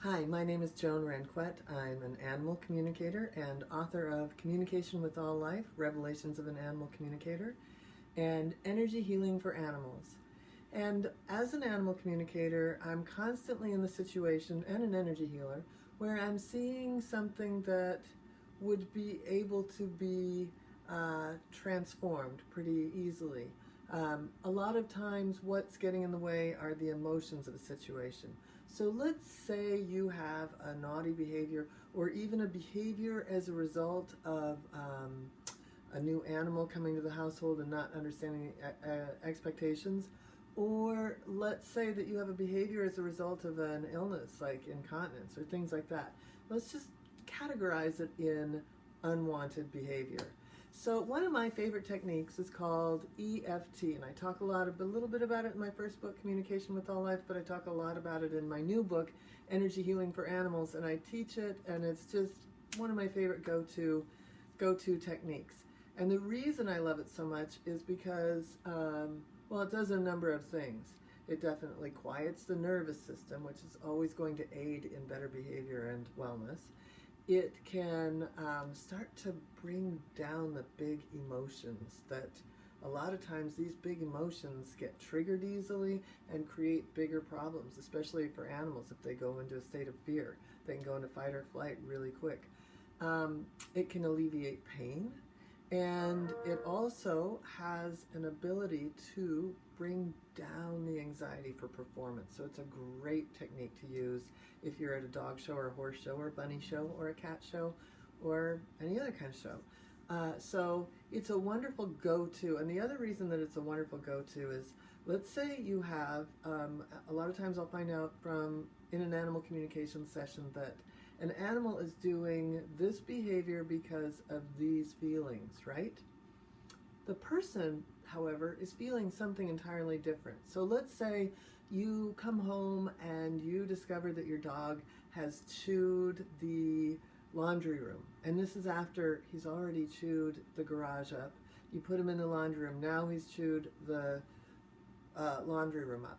Hi, my name is Joan Ranquet. I'm an animal communicator and author of Communication with All Life, Revelations of an Animal Communicator, and Energy Healing for Animals. And as an animal communicator, I'm constantly in the situation, and an energy healer, where I'm seeing something that would be able to be transformed pretty easily. A lot of times what's getting in the way are the emotions of the situation. So let's say you have a naughty behavior or even a behavior as a result of a new animal coming to the household and not understanding expectations. Or let's say that you have a behavior as a result of an illness like incontinence or things like that. Let's just categorize it in unwanted behavior. So one of my favorite techniques is called EFT, and I talk a little bit about it in my first book, Communication with All Life, but I talk a lot about it in my new book, Energy Healing for Animals, and I teach it, and it's just one of my favorite go-to techniques. And the reason I love it so much is because, well, it does a number of things. It definitely quiets the nervous system, which is always going to aid in better behavior and wellness. It can start to bring down the big emotions that a lot of times these big emotions get triggered easily and create bigger problems, especially for animals. If they go into a state of fear, they can go into fight or flight really quick. It can alleviate pain, and it also has an ability to bring down the anxiety for performance. So it's a great technique to use if you're at a dog show or a horse show or a bunny show or a cat show or any other kind of show. So it's a wonderful go-to. And the other reason that it's a wonderful go-to is, let's say you have, a lot of times I'll find out in an animal communication session that an animal is doing this behavior because of these feelings, right? The person, however, is feeling something entirely different. So let's say you come home and you discover that your dog has chewed the laundry room. And this is after he's already chewed the garage up. You put him in the laundry room. Now he's chewed the laundry room up.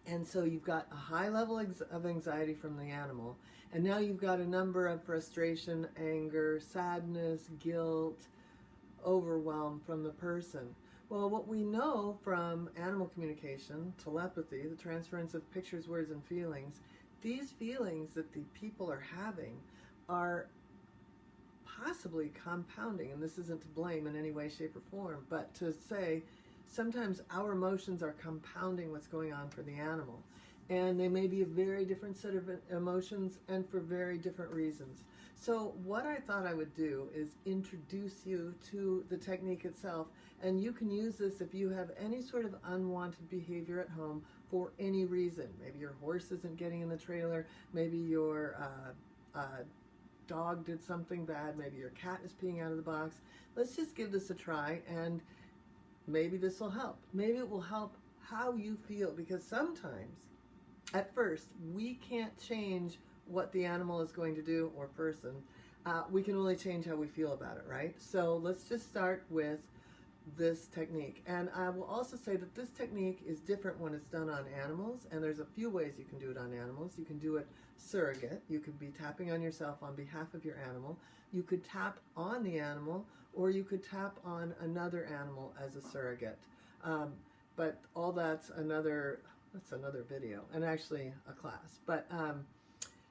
And so you've got a high level of anxiety from the animal. And now you've got a number of frustration, anger, sadness, guilt, overwhelm from the person. Well, what we know from animal communication, telepathy, the transference of pictures, words, and feelings, these feelings that the people are having are possibly compounding, and this isn't to blame in any way, shape, or form, but to say sometimes our emotions are compounding what's going on for the animal. And they may be a very different set of emotions and for very different reasons. So what I thought I would do is introduce you to the technique itself, and you can use this if you have any sort of unwanted behavior at home for any reason. Maybe your horse isn't getting in the trailer, maybe your dog did something bad, maybe your cat is peeing out of the box. Let's just give this a try, and maybe this will help. Maybe it will help how you feel, because sometimes at first we can't change what the animal is going to do or person. We can only change how we feel about it, right? So let's just start with this technique. And I will also say that this technique is different when it's done on animals, and there's a few ways you can do it on animals. You can do it surrogate. You could be tapping on yourself on behalf of your animal. You could tap on the animal, or you could tap on another animal as a surrogate. But all that's another video, and actually a class. But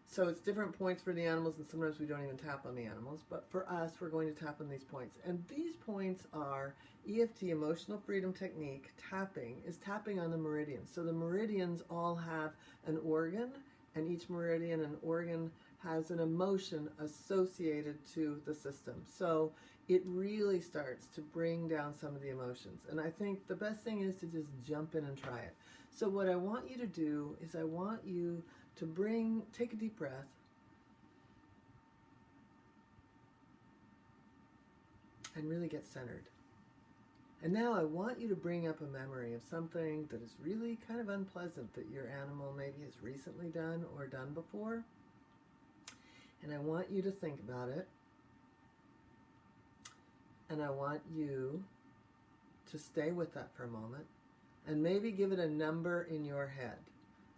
so it's different points for the animals, and sometimes we don't even tap on the animals. But for us, we're going to tap on these points. And these points are EFT, Emotional Freedom Technique. Tapping is tapping on the meridians. So the meridians all have an organ, and each meridian and organ has an emotion associated to the system. So it really starts to bring down some of the emotions. And I think the best thing is to just jump in and try it. So what I want you to do is I want you to take a deep breath, and really get centered. And now I want you to bring up a memory of something that is really kind of unpleasant that your animal maybe has recently done or done before. And I want you to think about it. And I want you to stay with that for a moment and maybe give it a number in your head.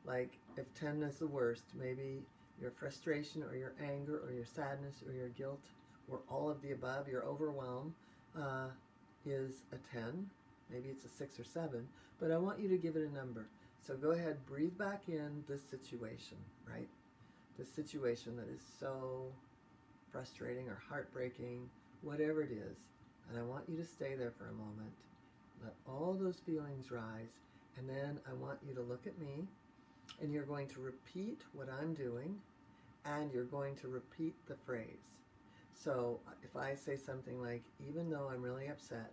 Like if 10 is the worst, maybe your frustration or your anger or your sadness or your guilt or all of the above, your overwhelm is a 10. Maybe it's a 6 or 7, but I want you to give it a number. So go ahead, breathe back in this situation, right? This situation that is so frustrating or heartbreaking, whatever it is. And I want you to stay there for a moment. Let all those feelings rise. And then I want you to look at me, and you're going to repeat what I'm doing, and you're going to repeat the phrase. So if I say something like, even though I'm really upset,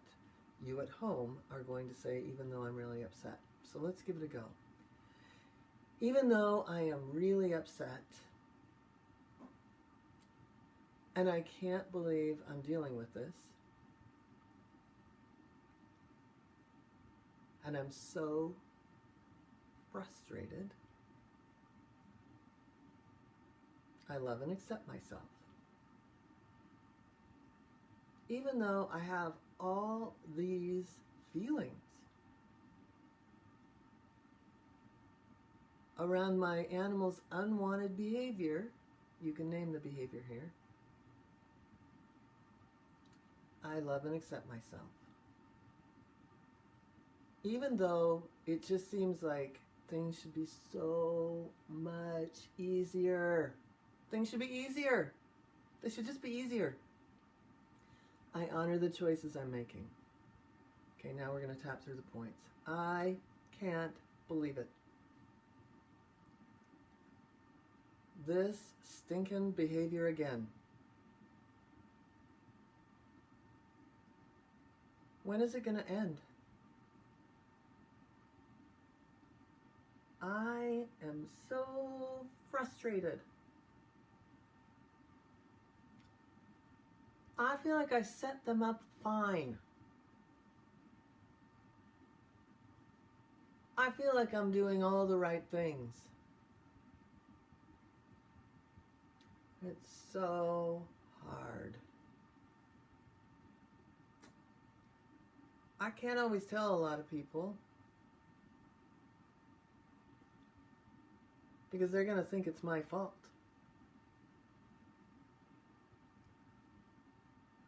you at home are going to say, even though I'm really upset. So let's give it a go. Even though I am really upset, and I can't believe I'm dealing with this, and I'm so frustrated, I love and accept myself. Even though I have all these feelings around my animal's unwanted behavior, you can name the behavior here, I love and accept myself. Even though it just seems like things should be so much easier. Things should be easier. They should just be easier. I honor the choices I'm making. Okay, now we're going to tap through the points. I can't believe it. This stinking behavior again. When is it going to end? I am so frustrated. I feel like I set them up fine. I feel like I'm doing all the right things. It's so hard. I can't always tell a lot of people because they're going to think it's my fault.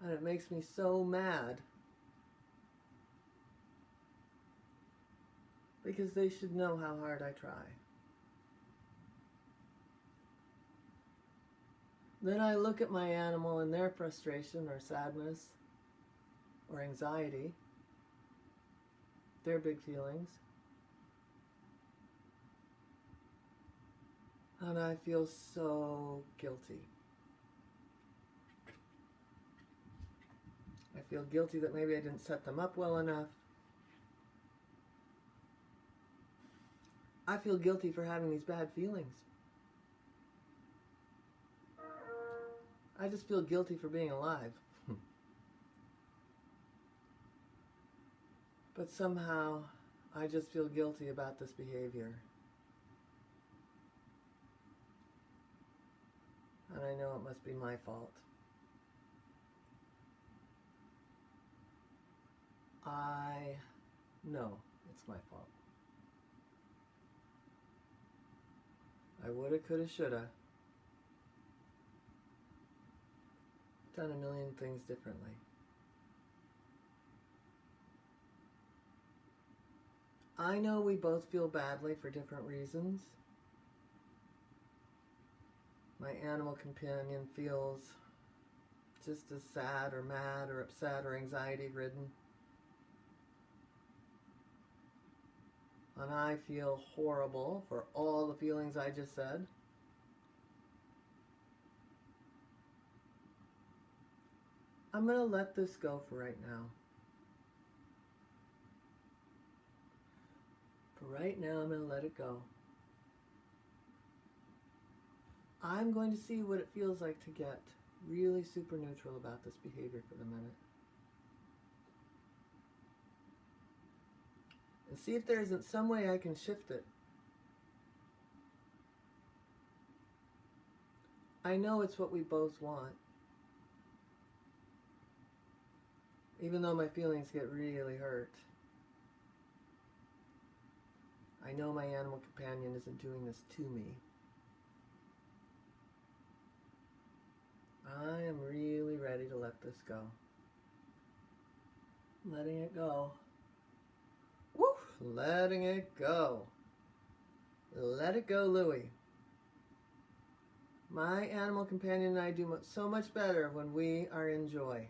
And it makes me so mad because they should know how hard I try. Then I look at my animal and their frustration or sadness or anxiety, their big feelings, and I feel so guilty. I feel guilty that maybe I didn't set them up well enough. I feel guilty for having these bad feelings. I just feel guilty for being alive. But somehow, I just feel guilty about this behavior. And I know it must be my fault. I know it's my fault. I woulda, coulda, shoulda done a million things differently. I know we both feel badly for different reasons. My animal companion feels just as sad or mad or upset or anxiety ridden. And I feel horrible for all the feelings I just said. I'm going to let this go for right now. For right now, I'm going to let it go. I'm going to see what it feels like to get really super neutral about this behavior for the minute. And see if there isn't some way I can shift it. I know it's what we both want. Even though my feelings get really hurt. I know my animal companion isn't doing this to me. I am really ready to let this go. Letting it go. Woo! Letting it go. Let it go, Louie. My animal companion and I do so much better when we are in joy.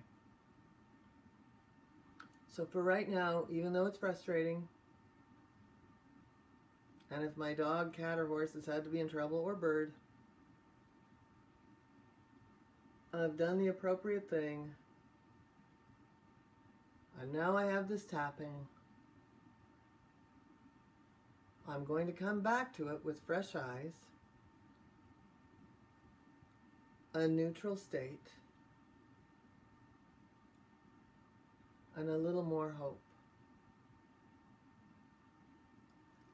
So for right now, even though it's frustrating, and if my dog, cat, or horse has had to be in trouble, or bird, I've done the appropriate thing, and now I have this tapping. I'm going to come back to it with fresh eyes, a neutral state, and a little more hope.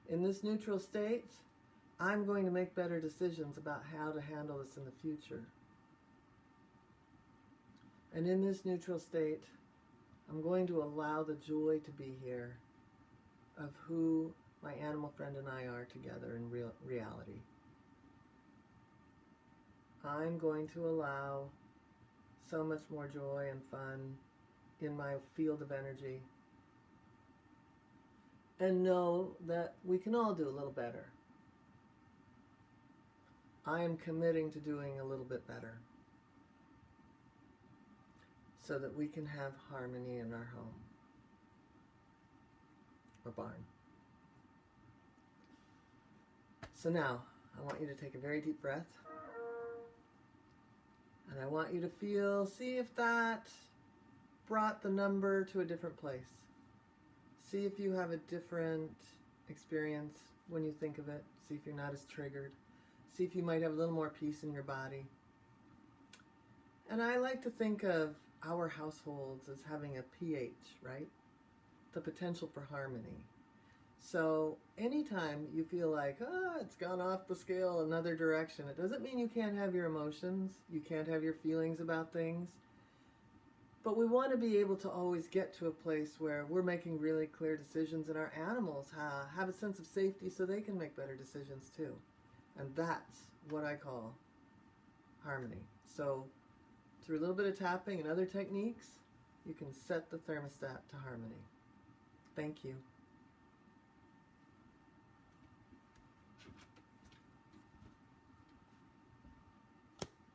In this neutral state, I'm going to make better decisions about how to handle this in the future. And in this neutral state, I'm going to allow the joy to be here of who my animal friend and I are together in reality. I'm going to allow so much more joy and fun in my field of energy, and know that we can all do a little better. I am committing to doing a little bit better so that we can have harmony in our home or barn. So now, I want you to take a very deep breath, and I want you to see if that brought the number to a different place. See if you have a different experience when you think of it. See if you're not as triggered. See if you might have a little more peace in your body. And I like to think of our households as having a pH, right? The potential for harmony. So anytime you feel like, it's gone off the scale another direction, it doesn't mean you can't have your emotions, you can't have your feelings about things. But we want to be able to always get to a place where we're making really clear decisions, and our animals have a sense of safety so they can make better decisions too. And that's what I call harmony. So through a little bit of tapping and other techniques, you can set the thermostat to harmony. Thank you.